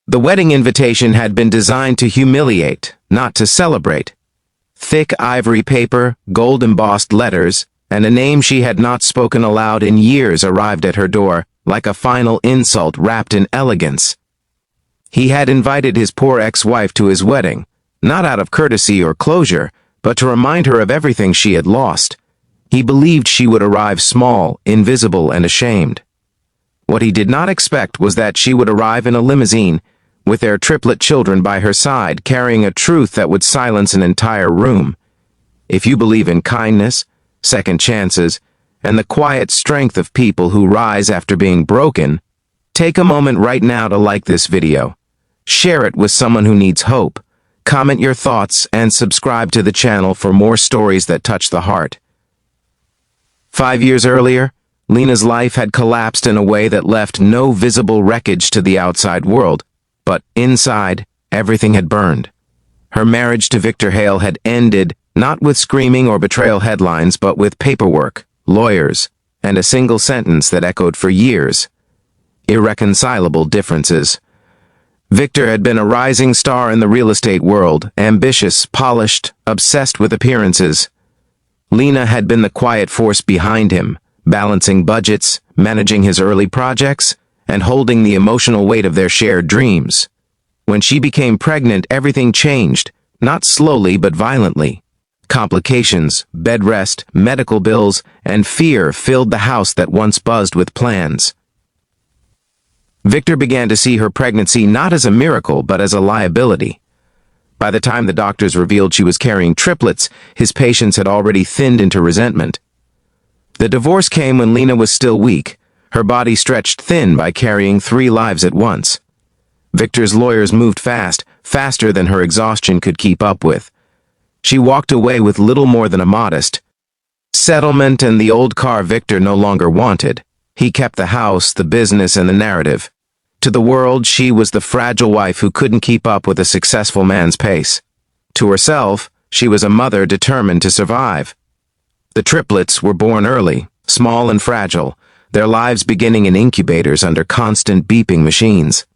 The wedding invitation had been designed to humiliate, not to celebrate. Thick ivory paper, gold-embossed letters, and a name she had not spoken aloud in years arrived at her door, like a final insult wrapped in elegance. He had invited his poor ex-wife to his wedding, not out of courtesy or closure, but to remind her of everything she had lost. He believed she would arrive small, invisible, and ashamed. What he did not expect was that she would arrive in a limousine, with their triplet children by her side, carrying a truth that would silence an entire room. If you believe in kindness, second chances, and the quiet strength of people who rise after being broken, take a moment right now to like this video. Share it with someone who needs hope. Comment your thoughts and subscribe to the channel for more stories that touch the heart. 5 years earlier, Lena's life had collapsed in a way that left no visible wreckage to the outside world, but inside, everything had burned. Her marriage to Victor Hale had ended, not with screaming or betrayal headlines, but with paperwork, lawyers, and a single sentence that echoed for years. Irreconcilable differences. Victor had been a rising star in the real estate world, ambitious, polished, obsessed with appearances. Lena had been the quiet force behind him, balancing budgets, managing his early projects, and holding the emotional weight of their shared dreams. When she became pregnant, everything changed, not slowly but violently. Complications, bed rest, medical bills, and fear filled the house that once buzzed with plans. Victor began to see her pregnancy not as a miracle, but as a liability. By the time the doctors revealed she was carrying triplets, his patience had already thinned into resentment. The divorce came when Lena was still weak, her body stretched thin by carrying 3 lives at once. Victor's lawyers moved fast, faster than her exhaustion could keep up with. She walked away with little more than a modest settlement and the old car Victor no longer wanted. He kept the house, the business, and the narrative. To the world, she was the fragile wife who couldn't keep up with a successful man's pace. To herself, she was a mother determined to survive. The triplets were born early, small and fragile, their lives beginning in incubators under constant beeping machines.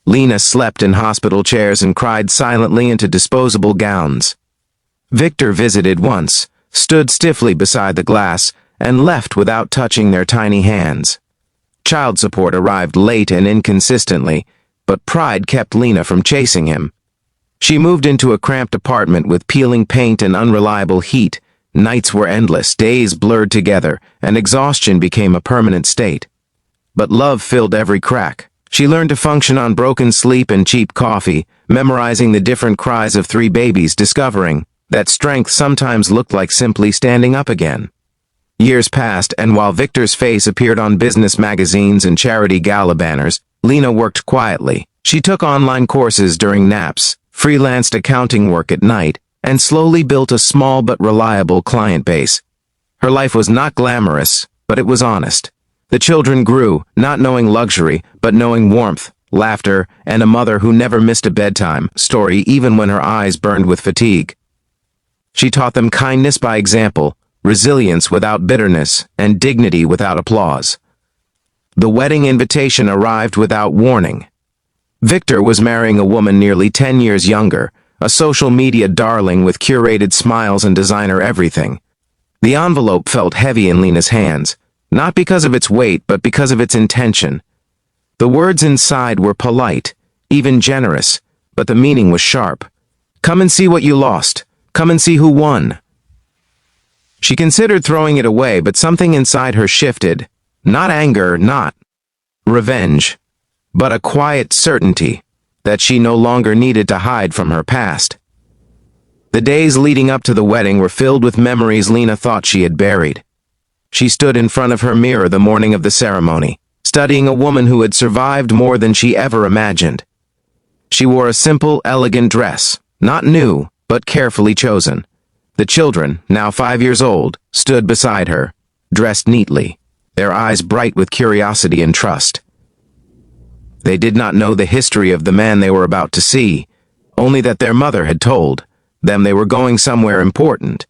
Lena slept in hospital chairs and cried silently into disposable gowns. Victor visited once, stood stiffly beside the glass, and left without touching their tiny hands. Child support arrived late and inconsistently, but pride kept Lena from chasing him. She moved into a cramped apartment with peeling paint and unreliable heat. Nights were endless, days blurred together, and exhaustion became a permanent state. But love filled every crack. She learned to function on broken sleep and cheap coffee, memorizing the different cries of 3 babies, discovering that strength sometimes looked like simply standing up again. Years passed, and while Victor's face appeared on business magazines and charity gala banners, Lena worked quietly. She took online courses during naps, freelanced accounting work at night, and slowly built a small but reliable client base. Her life was not glamorous, but it was honest. The children grew, not knowing luxury, but knowing warmth, laughter, and a mother who never missed a bedtime story even when her eyes burned with fatigue. She taught them kindness by example, resilience without bitterness, and dignity without applause. The wedding invitation arrived without warning. Victor was marrying a woman nearly 10 years younger, a social media darling with curated smiles and designer everything. The envelope felt heavy in Lena's hands, not because of its weight, but because of its intention. The words inside were polite, even generous, but the meaning was sharp. Come and see what you lost. Come and see who won. She considered throwing it away, but something inside her shifted. Not anger, not revenge, but a quiet certainty that she no longer needed to hide from her past. The days leading up to the wedding were filled with memories Lena thought she had buried. She stood in front of her mirror the morning of the ceremony, studying a woman who had survived more than she ever imagined. She wore a simple, elegant dress, not new, but carefully chosen. The children, now 5 years old, stood beside her, dressed neatly, their eyes bright with curiosity and trust. They did not know the history of the man they were about to see, only that their mother had told them they were going somewhere important.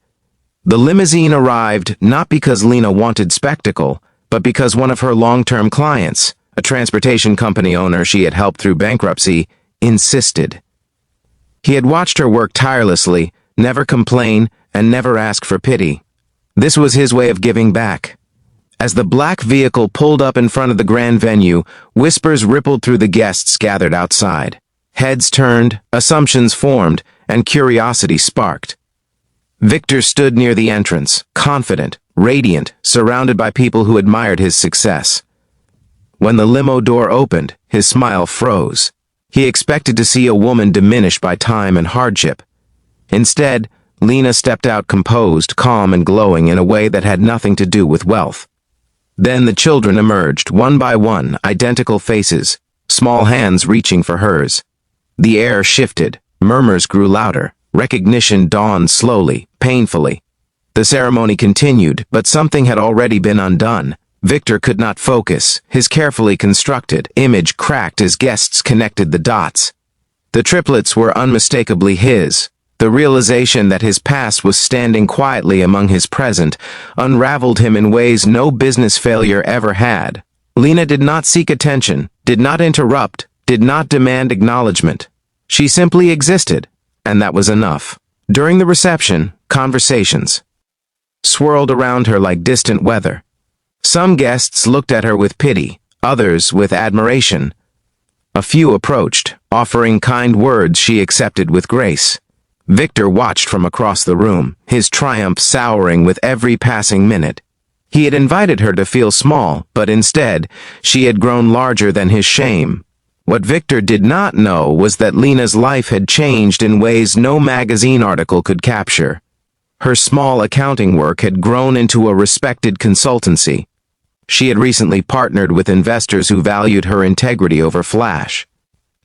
The limousine arrived not because Lena wanted spectacle, but because one of her long-term clients, a transportation company owner she had helped through bankruptcy, insisted. He had watched her work tirelessly, never complain, and never ask for pity. This was his way of giving back. As the black vehicle pulled up in front of the grand venue, whispers rippled through the guests gathered outside. Heads turned, assumptions formed, and curiosity sparked. Victor stood near the entrance, confident, radiant, surrounded by people who admired his success. When the limo door opened, his smile froze. He expected to see a woman diminished by time and hardship. Instead, Lena stepped out composed, calm, and glowing in a way that had nothing to do with wealth. Then the children emerged, one by one, identical faces, small hands reaching for hers. The air shifted, murmurs grew louder, recognition dawned slowly, painfully. The ceremony continued, but something had already been undone. Victor could not focus, his carefully constructed image cracked as guests connected the dots. The triplets were unmistakably his. The realization that his past was standing quietly among his present unraveled him in ways no business failure ever had. Lena did not seek attention, did not interrupt, did not demand acknowledgement. She simply existed, and that was enough. During the reception, conversations swirled around her like distant weather. Some guests looked at her with pity, others with admiration. A few approached, offering kind words she accepted with grace. Victor watched from across the room, his triumph souring with every passing minute. He had invited her to feel small, but instead, she had grown larger than his shame. What Victor did not know was that Lena's life had changed in ways no magazine article could capture. Her small accounting work had grown into a respected consultancy. She had recently partnered with investors who valued her integrity over flash.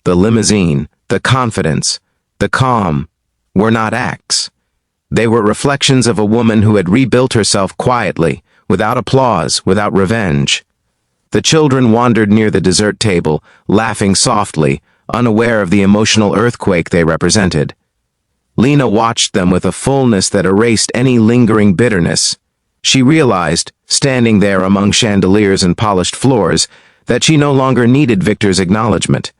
The limousine, the confidence, the calm, were not acts. They were reflections of a woman who had rebuilt herself quietly, without applause, without revenge. The children wandered near the dessert table, laughing softly, unaware of the emotional earthquake they represented. Lena watched them with a fullness that erased any lingering bitterness. She realized, standing there among chandeliers and polished floors, that she no longer needed Victor's acknowledgement.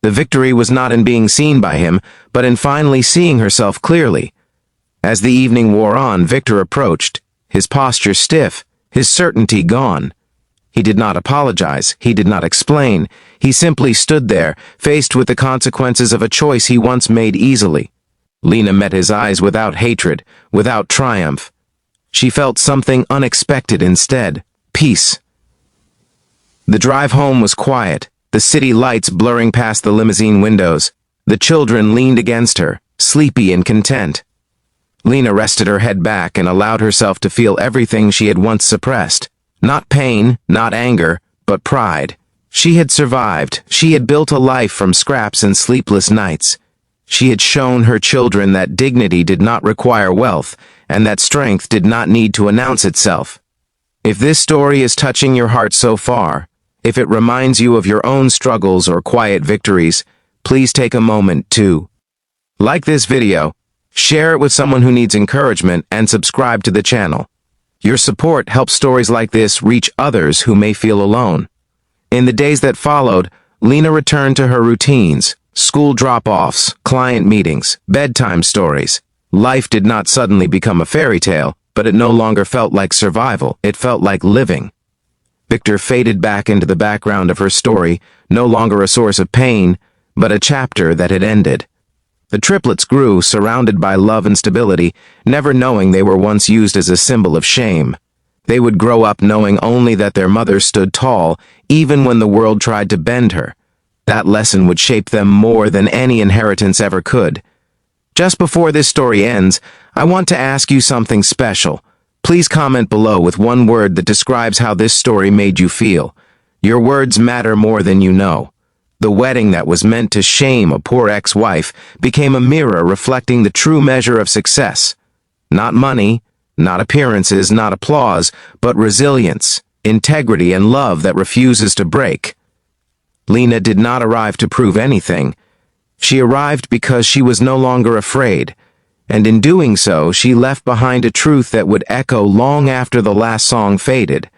The victory was not in being seen by him, but in finally seeing herself clearly. As the evening wore on, Victor approached, his posture stiff, his certainty gone. He did not apologize, he did not explain, he simply stood there, faced with the consequences of a choice he once made easily. Lena met his eyes without hatred, without triumph. She felt something unexpected instead, peace. The drive home was quiet, the city lights blurring past the limousine windows. The children leaned against her, sleepy and content. Lena rested her head back and allowed herself to feel everything she had once suppressed. Not pain, not anger, but pride. She had survived. She had built a life from scraps and sleepless nights. She had shown her children that dignity did not require wealth, and that strength did not need to announce itself. If this story is touching your heart so far, if it reminds you of your own struggles or quiet victories, please take a moment to like this video, share it with someone who needs encouragement, and subscribe to the channel. Your support helps stories like this reach others who may feel alone. In the days that followed, Lena returned to her routines, school drop-offs, client meetings, bedtime stories. Life did not suddenly become a fairy tale, but it no longer felt like survival, it felt like living. Victor faded back into the background of her story, no longer a source of pain, but a chapter that had ended. The triplets grew, surrounded by love and stability, never knowing they were once used as a symbol of shame. They would grow up knowing only that their mother stood tall, even when the world tried to bend her. That lesson would shape them more than any inheritance ever could. Just before this story ends, I want to ask you something special. Please comment below with one word that describes how this story made you feel. Your words matter more than you know. The wedding that was meant to shame a poor ex-wife became a mirror reflecting the true measure of success. Not money, not appearances, not applause, but resilience, integrity, and love that refuses to break. Lena did not arrive to prove anything. She arrived because she was no longer afraid, and in doing so, she left behind a truth that would echo long after the last song faded.